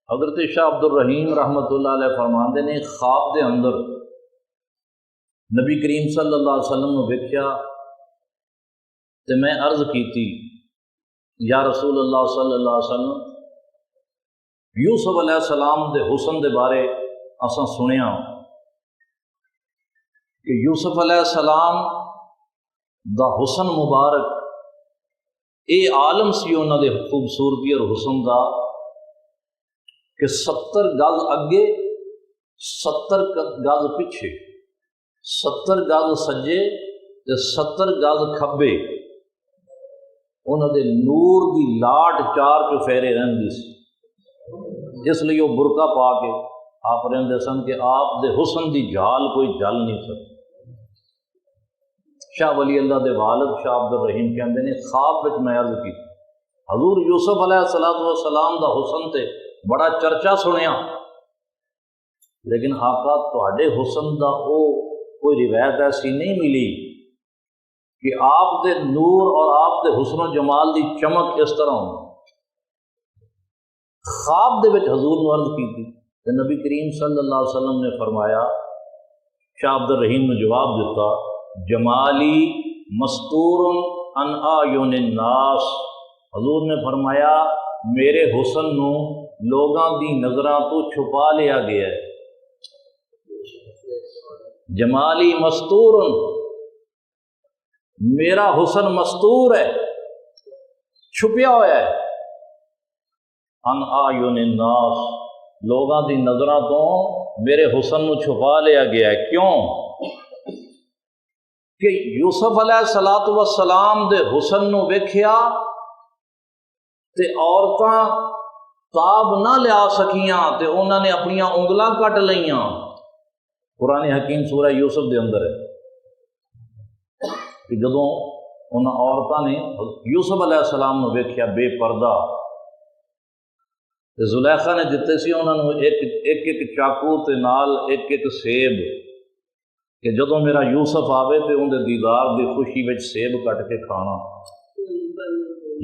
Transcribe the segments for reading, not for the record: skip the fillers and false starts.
حضرت شاہ عبد الرحیم رحمۃ اللہ علیہ فرماندے نے خواب دے اندر نبی کریم صلی اللہ علیہ وسلم نے ویکھیا تے میں عرض کیتی یا رسول اللہ صلی اللہ علیہ وسلم یوسف علیہ السلام دے حسن دے بارے اساں سنیا کہ یوسف علیہ السلام دا حسن مبارک اے عالم سی انہاں دے خوبصورتی اور حسن دا کہ 70 گز اگے 70 گز پیچھے 70 گز سجے تے 70 گز کھبے انہاں دے نور دی لاٹ چار چفیرے رہندی سی، اس لیے وہ برقع پا کے آپ رہندے سن کہ آپ دے حسن دی جھال کوئی جل نہیں سکتی۔ شاہ ولی اللہ دے والد شاہ عبد الرحیم کہندے نے خواب وچ میں عرض کی حضور یوسف علیہ السلام دا حسن تے بڑا چرچا سنیا، لیکن آقا تواڈے حسن دا او کوئی روایت ایسی نہیں ملی کہ آپ دے نور اور آپ دے حسن و جمال دی چمک اس طرح ہو۔ خواب دے وچ حضور نے عرض کی تھی کہ نبی کریم صلی اللہ علیہ وسلم نے فرمایا، شاہ عبد الرحیم نے جواب دیتا جمالی مستور عن اعین الناس، حضور نے فرمایا میرے حسن نو لوگاں دی نظراں تو چھپا لیا گیا ہے۔ جمالی مستور، میرا حسن مستور ہے، چھپیا ہوا ہے، عن اعین الناس، لوگاں دی نظراں تو میرے حسن نو چھپا لیا گیا ہے۔ کیوں کہ یوسف علیہ السلام دے حسن نو ویکھیا تے عورتاں تاب نہ لیا سکیاں تے انہاں نے اپنیاں انگلاں کٹ لئیاں۔ قرآن حکیم سورہ یوسف دے اندر ہے کہ جدوں انہاں عورتاں نے یوسف علیہ السلام نو ویکھیا بے پردہ تے زلیخا نے دتے سی انہاں نو ایک چاقو تے نال ایک سیب کہ جدوں میرا یوسف آوے تے ان دے دیدار دی خوشی وچ سیب کٹ کے کھانا۔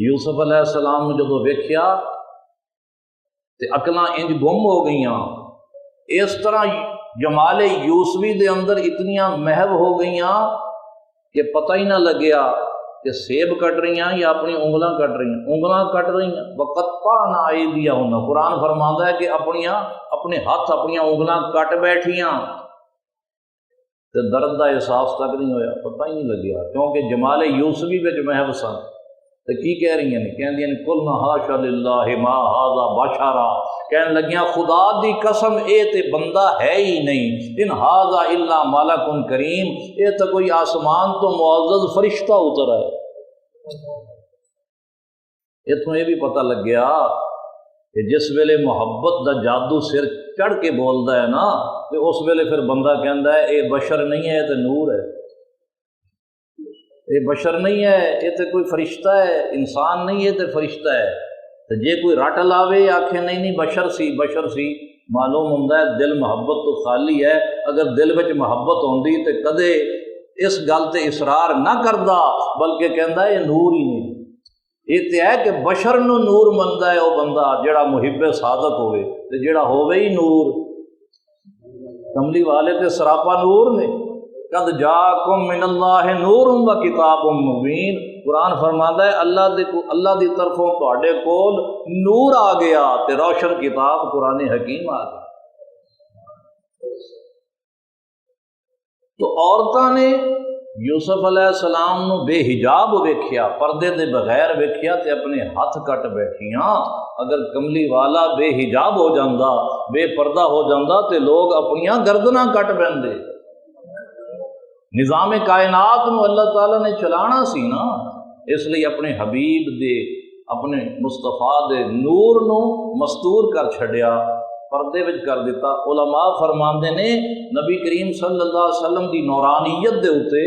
یوسف علیہ السلام نے جدوں ویکھیا تے عقلاں انج گم ہو گئیاں، اس طرح جمال یوسفی دے اندر اتنیاں محو ہو گئیاں کہ پتہ ہی نہ لگیا کہ سیب کٹ رہی ہیں یا اپنی انگلاں کٹ رہی ہیں۔ انگلاں کٹ رہی ہیں وقطعنا ایدیہن، قرآن فرماندا ہے کہ اپنے ہاتھ اپنیاں انگلاں کٹ بیٹھیاں تے درد دا احساس تک نہیں ہویا، پتہ ہی نہیں لگیا، کیونکہ جمال یوسفی وچ محو سن۔ تے کی کہہ رہی ہیں کہندیاں قلنا حاشا للہ ما ھذا بشرا، کہنے لگیاں خدا دی قسم اے تے بندہ ہے ہی نہیں، ان ھذا الا ملک کریم، اے تو کوئی آسمان تو معزز فرشتہ اترا ہے۔ اتوں یہ بھی پتہ لگ گیا کہ جس ویلے محبت دا جادو سر چڑھ کے بولدا ہے نا تے اس ویلے پھر بندہ کہندا ہے اے بشر نہیں ہے، اے تے نور ہے، اے بشر نہیں ہے، اے تے کوئی فرشتہ ہے، انسان نہیں ہے تے فرشتہ ہے۔ تے جے کوئی رٹ لاوے آکھے نہیں بشر سی، معلوم ہوندا ہے دل محبت تو خالی ہے۔ اگر دل وچ محبت ہوندی تے کدے اس گل تے اصرار نہ کردا، بلکہ کہندا ہے نور ہی نہیں۔ یہ تے ہے کہ بشر نو نور مندا ہے وہ بندہ جڑا محب صادق ہوئے تے جڑا ہوئے ہی نور۔ کملی والے تے سراپا نور نے، قد جاءکم من اللہ نور و کتاب مبین، قرآن فرماتا ہے اللہ دی طرفوں تواڈے کول نور آ گیا تے روشن کتاب قرآن حکیم آ گیا۔ تو عورتاں نے یوسف علیہ السلام نو بے حجاب ویکھیا، پردے دے بغیر ویکھیا تے اپنے ہاتھ کٹ بیٹھیاں۔ اگر کملی والا بے حجاب ہو جاندا، بے پردہ ہو جاندا تے لوگ اپنیاں گردناں کٹ بیندے۔ نظام کائنات نو اللہ تعالیٰ نے چلانا سی نا، اس لیے اپنے حبیب دے اپنے مصطفیٰ دے نور نو مستور کر چھڈیا، پردے وچ کر دیتا۔ علماء فرماندے نے نبی کریم صلی اللہ علیہ وسلم دی نورانیت دے اوتے،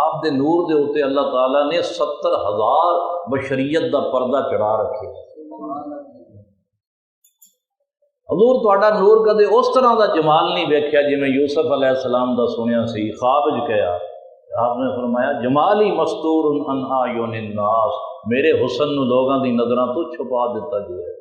آپ دے نور دے اوتے اللہ تعالیٰ نے 70,000 بشریت دا پردہ چڑھا رکھے۔ حضور تہاڈا نور کدے اس طرح دا جمال نہیں ویکھیا جی میں یوسف علیہ السلام دا سنیا سی، خواب وچ کہیا۔ آپ نے فرمایا جمالی مستور عن اعین الناس، میرے حسن نو لوگاں دی نظراں تو چھپا دیتا گیا ہے۔